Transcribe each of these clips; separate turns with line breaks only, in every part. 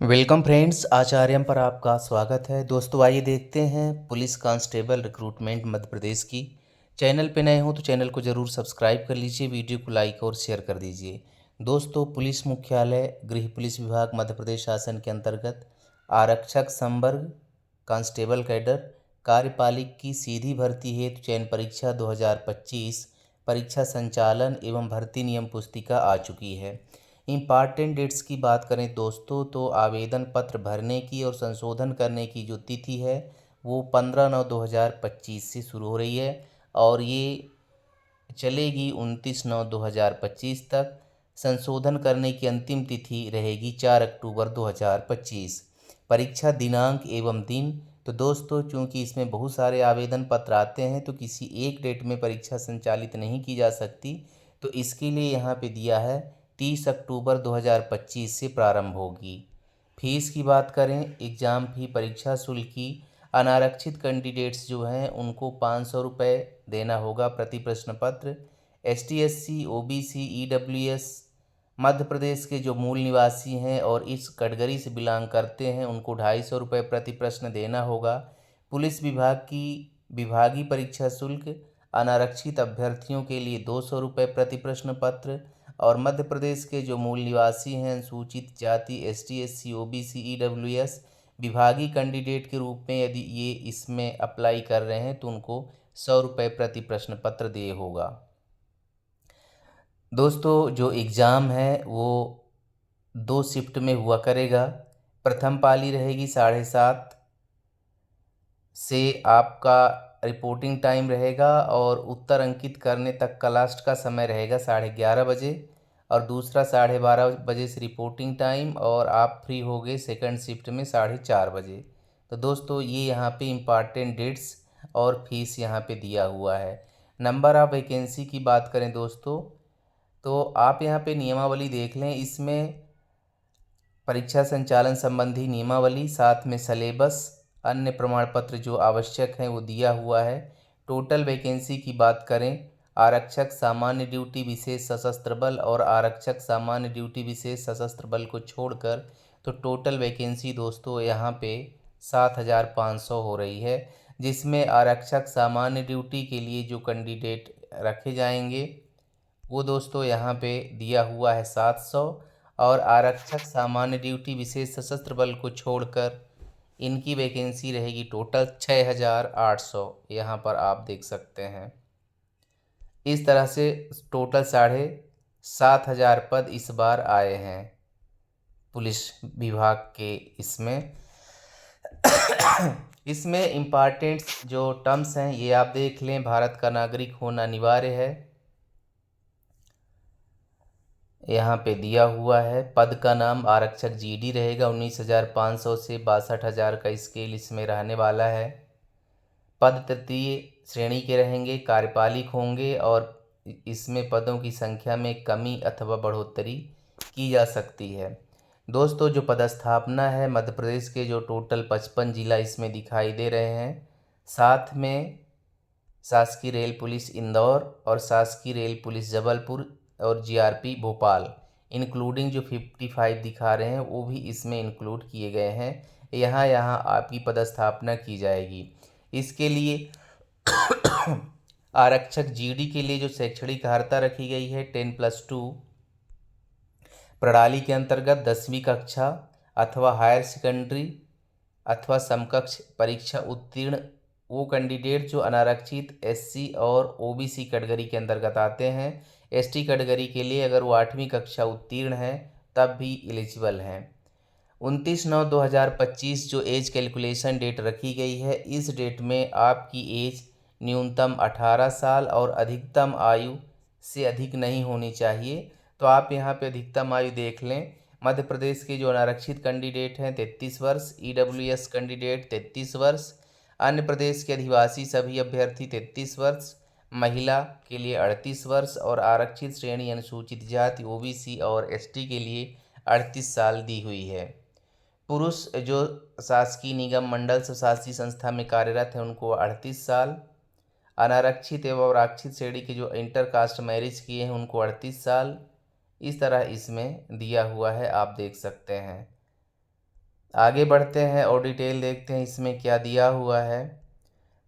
Welcome friends, आचार्यम पर आपका स्वागत है। दोस्तों आइए देखते हैं police constable recruitment Madhya Pradesh की। चैनल पे नए हो तो चैनल को ज़रूर सब्सक्राइब कर लीजिए, वीडियो को लाइक और शेयर कर दीजिए। दोस्तों, पुलिस मुख्यालय गृह पुलिस विभाग मध्य प्रदेश शासन के अंतर्गत आरक्षक संवर्ग कांस्टेबल कैडर कार्यपालिक की सीधी भर्ती हेतु चयन परीक्षा 2025 परीक्षा संचालन एवं भर्ती नियम पुस्तिका आ चुकी है। इम्पॉर्टेंट डेट्स की बात करें दोस्तों, तो आवेदन पत्र भरने की और संशोधन करने की जो तिथि है वो 15/9/2025 से शुरू हो रही है और ये चलेगी 29/9/2025 तक। संशोधन करने की अंतिम तिथि रहेगी 4 अक्टूबर 2025। परीक्षा दिनांक एवं दिन, तो दोस्तों चूंकि इसमें बहुत सारे आवेदन पत्र आते हैं तो किसी एक डेट में परीक्षा संचालित नहीं की जा सकती, तो इसके लिए यहाँ पे दिया है 30 अक्टूबर 2025 से प्रारंभ होगी। फीस की बात करें, एग्ज़ाम फी परीक्षा शुल्क की अनारक्षित कैंडिडेट्स जो हैं उनको 500 रुपये देना होगा प्रति प्रश्न पत्र। ST SC OBC EWS Madhya Pradesh के जो मूल निवासी हैं और इस कैटेगरी से बिलोंग करते हैं उनको 250 रुपये प्रति प्रश्न देना होगा। पुलिस विभाग की विभागीय परीक्षा शुल्क अनारक्षित अभ्यर्थियों के लिए 200 रुपये प्रति प्रश्न पत्र और मध्य प्रदेश के जो मूल निवासी हैं अनुसूचित जाति ST SC OBC EWS विभागीय कैंडिडेट के रूप में यदि ये इसमें अप्लाई कर रहे हैं तो उनको 100 रुपये प्रति प्रश्न पत्र दिए होगा। दोस्तों जो एग्ज़ाम है वो 2 शिफ्ट में हुआ करेगा। प्रथम पाली रहेगी 7:30 से आपका रिपोर्टिंग टाइम रहेगा और उत्तर अंकित करने तक का लास्ट का समय रहेगा 11:30 बजे और दूसरा 12:30 बजे से रिपोर्टिंग टाइम और आप फ्री हो गए सेकंड शिफ्ट में 4:30 बजे। तो दोस्तों ये यहाँ पे इम्पॉर्टेंट डेट्स और फीस यहाँ पे दिया हुआ है। नंबर ऑफ वैकेंसी की बात करें दोस्तों, तो आप यहाँ पे नियमावली देख लें। इसमें परीक्षा संचालन संबंधी नियमावली, साथ में सलेबस, अन्य प्रमाण पत्र जो आवश्यक हैं वो दिया हुआ है। टोटल वैकेंसी की बात करें, आरक्षक सामान्य ड्यूटी विशेष सशस्त्र बल और आरक्षक सामान्य ड्यूटी विशेष सशस्त्र बल को छोड़कर तो टोटल वैकेंसी दोस्तों यहाँ पे 7,500 हो रही है, जिसमें आरक्षक सामान्य ड्यूटी के लिए जो कैंडिडेट रखे जाएंगे वो दोस्तों यहाँ पे दिया हुआ है 700 और आरक्षक सामान्य ड्यूटी विशेष सशस्त्र बल को छोड़कर इनकी वैकेंसी रहेगी टोटल 6,800। यहाँ पर आप देख सकते हैं। इस तरह से टोटल 7,500 पद इस बार आए हैं पुलिस विभाग के। इसमें इम्पॉर्टेंट जो टर्म्स हैं ये आप देख लें। भारत का नागरिक होना अनिवार्य है, यहाँ पे दिया हुआ है। पद का नाम आरक्षक GD रहेगा। 19,500 से 62,000 का स्केल इसमें रहने वाला है। पद तृतीय श्रेणी के रहेंगे, कार्यपालिक होंगे और इसमें पदों की संख्या में कमी अथवा बढ़ोतरी की जा सकती है। दोस्तों जो पदस्थापना है, मध्य प्रदेश के जो टोटल 55 जिला इसमें दिखाई दे रहे हैं, साथ में शासकीय रेल पुलिस इंदौर और शासकीय रेल पुलिस जबलपुर और GRP भोपाल इंक्लूडिंग जो 55 दिखा रहे हैं वो भी इसमें इंक्लूड किए गए हैं। यहाँ आपकी पदस्थापना की जाएगी। इसके लिए आरक्षक GD के लिए जो शैक्षणिक अर्हता रखी गई है 10+2 प्रणाली के अंतर्गत 10वीं कक्षा अथवा हायर सेकेंडरी अथवा समकक्ष परीक्षा उत्तीर्ण वो कैंडिडेट जो अनारक्षित SC और OBC कैटेगरी के अंतर्गत आते हैं। ST कैटेगरी के लिए अगर वो 8वीं कक्षा उत्तीर्ण है तब भी एलिजिबल हैं। 29/9/2025 जो एज कैलकुलेशन डेट रखी गई है, इस डेट में आपकी एज न्यूनतम 18 साल और अधिकतम आयु से अधिक नहीं होनी चाहिए। तो आप यहाँ पे अधिकतम आयु देख लें। मध्य प्रदेश के जो अनारक्षित कैंडिडेट हैं 33 वर्ष, EWS कैंडिडेट 33 वर्ष, अन्य प्रदेश के अधिवासी सभी अभ्यर्थी 33 वर्ष, महिला के लिए 38 वर्ष और आरक्षित श्रेणी अनुसूचित जाति OBC और ST के लिए 38 साल दी हुई है। पुरुष जो शासकीय निगम मंडल स्वशासी संस्था में कार्यरत हैं उनको 38 साल, अनारक्षित एवं आरक्षित श्रेणी के जो इंटरकास्ट मैरिज किए हैं उनको 38 साल। इस तरह इसमें दिया हुआ है, आप देख सकते हैं। आगे बढ़ते हैं और डिटेल देखते हैं इसमें क्या दिया हुआ है।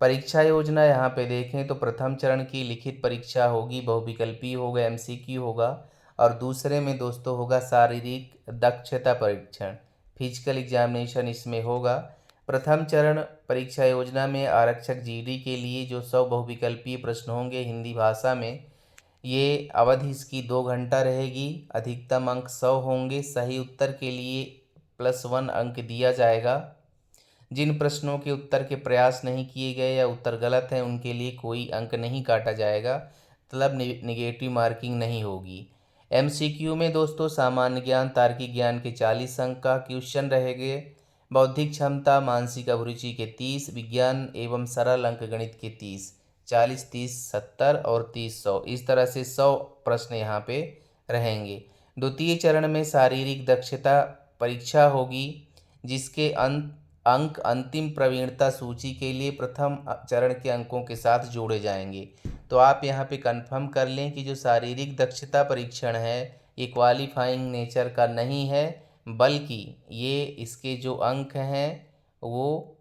परीक्षा योजना यहाँ पे देखें तो प्रथम चरण की लिखित परीक्षा होगी, बहुविकल्पीय होगा, एमसीक्यू होगा, और दूसरे में दोस्तों होगा शारीरिक दक्षता परीक्षण, फिजिकल एग्जामिनेशन इसमें होगा। प्रथम चरण परीक्षा योजना में आरक्षक जीडी के लिए जो 100 बहुविकल्पीय प्रश्न होंगे हिंदी भाषा में, ये अवधि इसकी 2 घंटा रहेगी। अधिकतम अंक 100 होंगे। सही उत्तर के लिए +1 अंक दिया जाएगा। जिन प्रश्नों के उत्तर के प्रयास नहीं किए गए या उत्तर गलत हैं उनके लिए कोई अंक नहीं काटा जाएगा, मतलब निगेटिव मार्किंग नहीं होगी। एमसीक्यू में दोस्तों सामान्य ज्ञान, तार्किक ज्ञान के 40 अंक का क्वेश्चन रहेंगे। बौद्धिक क्षमता, मानसिक अभिरुचि के 30, विज्ञान एवं सरल अंक गणित के 30, 40, 30, 70 और 30, 100, इस तरह से 100 प्रश्न यहाँ पे रहेंगे। द्वितीय चरण में शारीरिक दक्षता परीक्षा होगी, जिसके अंक अंतिम प्रवीणता सूची के लिए प्रथम चरण के अंकों के साथ जोड़े जाएंगे। तो आप यहाँ पे कंफर्म कर लें कि जो शारीरिक दक्षता परीक्षण है ये क्वालिफाइंग नेचर का नहीं है, बल्कि ये इसके जो अंक हैं वो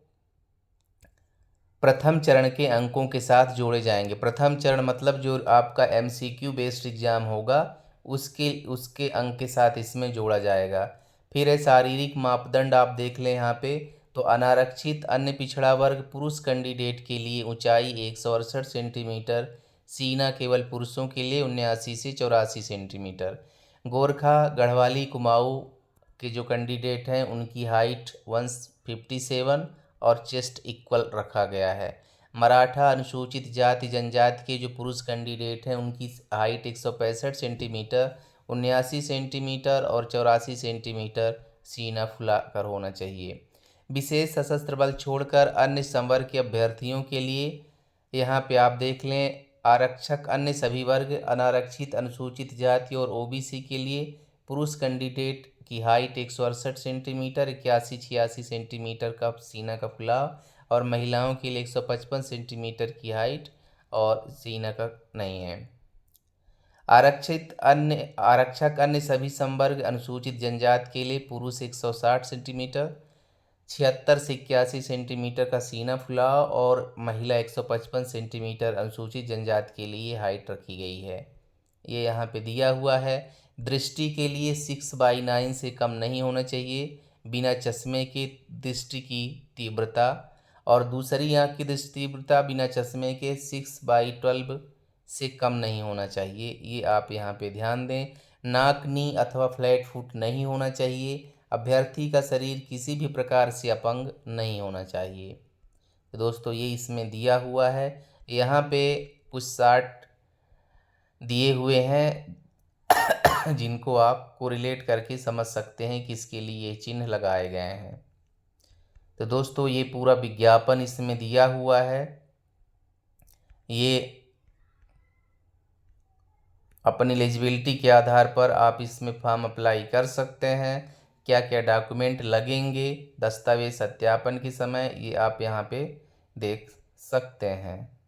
प्रथम चरण के अंकों के साथ जोड़े जाएंगे। प्रथम चरण मतलब जो आपका एमसीक्यू बेस्ड एग्जाम होगा उसके अंक के साथ इसमें जोड़ा जाएगा। फिर है शारीरिक मापदंड, आप देख लें यहाँ पे तो अनारक्षित अन्य पिछड़ा वर्ग पुरुष कैंडिडेट के लिए ऊंचाई 168 सेंटीमीटर, सीना केवल पुरुषों के लिए 79 से 84 सेंटीमीटर। गोरखा गढ़वाली कुमाऊं के जो कैंडिडेट हैं उनकी हाइट 157 और चेस्ट इक्वल रखा गया है। मराठा अनुसूचित जाति जनजाति के जो पुरुष कैंडिडेट हैं उनकी हाइट 165 सेंटीमीटर, 79 सेंटीमीटर और 84 सेंटीमीटर सीना फुला कर होना चाहिए। विशेष सशस्त्र बल छोड़कर अन्य संवर्ग के अभ्यर्थियों के लिए यहाँ पे आप देख लें आरक्षक अन्य सभी वर्ग, अनारक्षित अनुसूचित जाति और ओबीसी के लिए पुरुष कैंडिडेट की हाइट 168 सेंटीमीटर, 81-86 सेंटीमीटर का सीना का फुलाव, और महिलाओं के लिए 155 सेंटीमीटर की हाइट और सीना का नहीं है। आरक्षक अन्य सभी संवर्ग अनुसूचित जनजाति के लिए पुरुष 160 सेंटीमीटर, 76 से 81 सेंटीमीटर का सीना फुलाव और महिला 155 सेंटीमीटर अनुसूचित जनजाति के लिए हाइट रखी गई है। ये यहाँ पे दिया हुआ है। दृष्टि के लिए 6/9 से कम नहीं होना चाहिए, बिना चश्मे के दृष्टि की तीव्रता, और दूसरी आँख की दृष्टि तीव्रता बिना चश्मे के 6/12 से कम नहीं होना चाहिए। ये आप यहाँ पे ध्यान दें। नाक, नी अथवा फ्लैट फुट नहीं होना चाहिए। अभ्यर्थी का शरीर किसी भी प्रकार से अपंग नहीं होना चाहिए। तो दोस्तों ये इसमें दिया हुआ है। यहाँ पे कुछ चार्ट दिए हुए हैं जिनको आप कोरिलेट करके समझ सकते हैं कि इसके लिए ये चिन्ह लगाए गए हैं। तो दोस्तों ये पूरा विज्ञापन इसमें दिया हुआ है। ये अपनी एलिजिबिलिटी के आधार पर आप इसमें फॉर्म अप्लाई कर सकते हैं। क्या क्या डॉक्यूमेंट लगेंगे दस्तावेज सत्यापन के समय, ये आप यहाँ पे देख सकते हैं।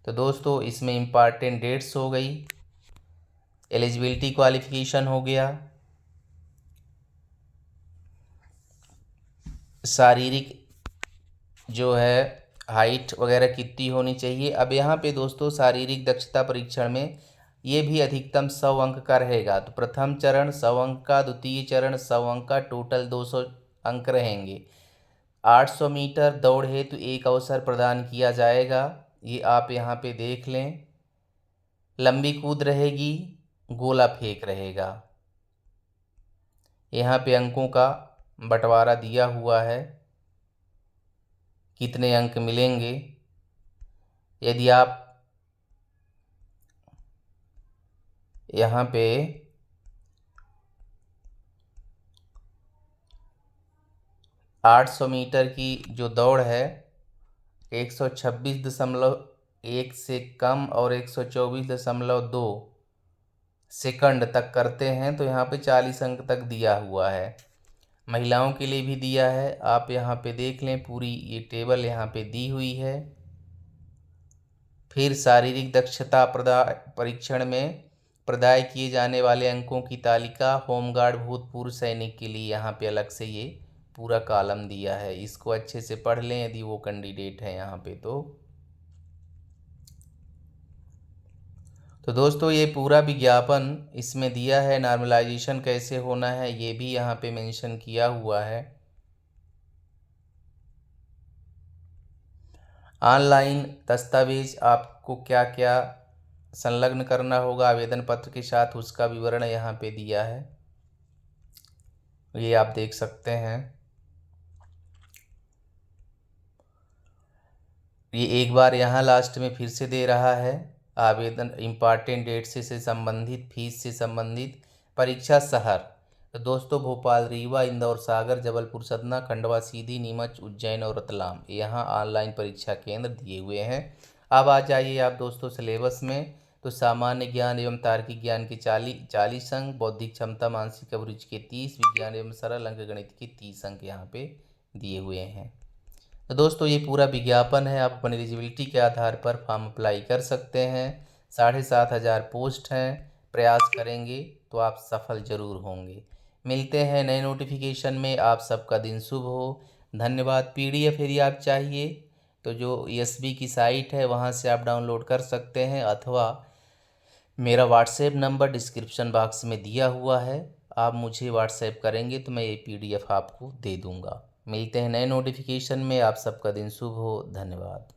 तो दोस्तों इसमें इम्पॉर्टेंट डेट्स हो गई, एलिजिबिलिटी क्वालिफिकेशन हो गया, शारीरिक जो है हाइट वगैरह कितनी होनी चाहिए। अब यहाँ पे दोस्तों शारीरिक दक्षता परीक्षण में ये भी अधिकतम 100 अंक का रहेगा। तो प्रथम चरण 100 अंक का, द्वितीय चरण 100 अंक का, टोटल 200 अंक रहेंगे। 800 मीटर दौड़ हेतु एक अवसर प्रदान किया जाएगा, ये आप यहाँ पे देख लें। लंबी कूद रहेगी, गोला फेंक रहेगा। यहाँ पे अंकों का बंटवारा दिया हुआ है, कितने अंक मिलेंगे। यदि आप यहाँ पे मीटर की जो दौड़ है 126.1 से कम और 124.2 सेकंड तक करते हैं तो यहाँ पे 40 अंक तक दिया हुआ है। महिलाओं के लिए भी दिया है, आप यहाँ पे देख लें, पूरी ये टेबल यहाँ पे दी हुई है। फिर शारीरिक दक्षता परीक्षण में प्रदाय किए जाने वाले अंकों की तालिका होमगार्ड भूतपूर्व सैनिक के लिए यहाँ पे अलग से ये पूरा कॉलम दिया है, इसको अच्छे से पढ़ लें यदि वो कैंडिडेट है यहाँ पे तो दोस्तों ये पूरा विज्ञापन इसमें दिया है। नॉर्मलाइजेशन कैसे होना है ये भी यहाँ पे मेंशन किया हुआ है। ऑनलाइन दस्तावेज आपको क्या क्या संलग्न करना होगा आवेदन पत्र के साथ, उसका विवरण यहाँ पे दिया है, ये आप देख सकते हैं। ये एक बार यहाँ लास्ट में फिर से दे रहा है, आवेदन इम्पॉर्टेंट डेट से संबंधित, फीस से संबंधित, परीक्षा शहर। तो दोस्तों भोपाल, रीवा, इंदौर, सागर, जबलपुर, सतना, खंडवा, सीधी, नीमच, उज्जैन और रतलाम, यहाँ ऑनलाइन परीक्षा केंद्र दिए हुए हैं। अब आ जाइए आप दोस्तों सिलेबस में। तो सामान्य ज्ञान एवं तार्किक ज्ञान के 40 अंक, बौद्धिक क्षमता मानसिक अभिरुचि के 30, विज्ञान एवं सरल अंक गणित के 30 अंक यहाँ पे दिए हुए हैं। तो दोस्तों ये पूरा विज्ञापन है, आप अपनी एलिजिबिलिटी के आधार पर फॉर्म अप्लाई कर सकते हैं। 7,500 पोस्ट हैं, प्रयास करेंगे तो आप सफल जरूर होंगे। मिलते हैं नए नोटिफिकेशन में, आप सबका दिन शुभ हो। धन्यवाद। PDF यदि आप चाहिए तो जो ESB की साइट है वहाँ से आप डाउनलोड कर सकते हैं, अथवा मेरा व्हाट्सएप नंबर डिस्क्रिप्शन बॉक्स में दिया हुआ है, आप मुझे व्हाट्सएप करेंगे तो मैं ये PDF आपको दे दूँगा। मिलते हैं नए नोटिफिकेशन में, आप सबका दिन शुभ हो। धन्यवाद।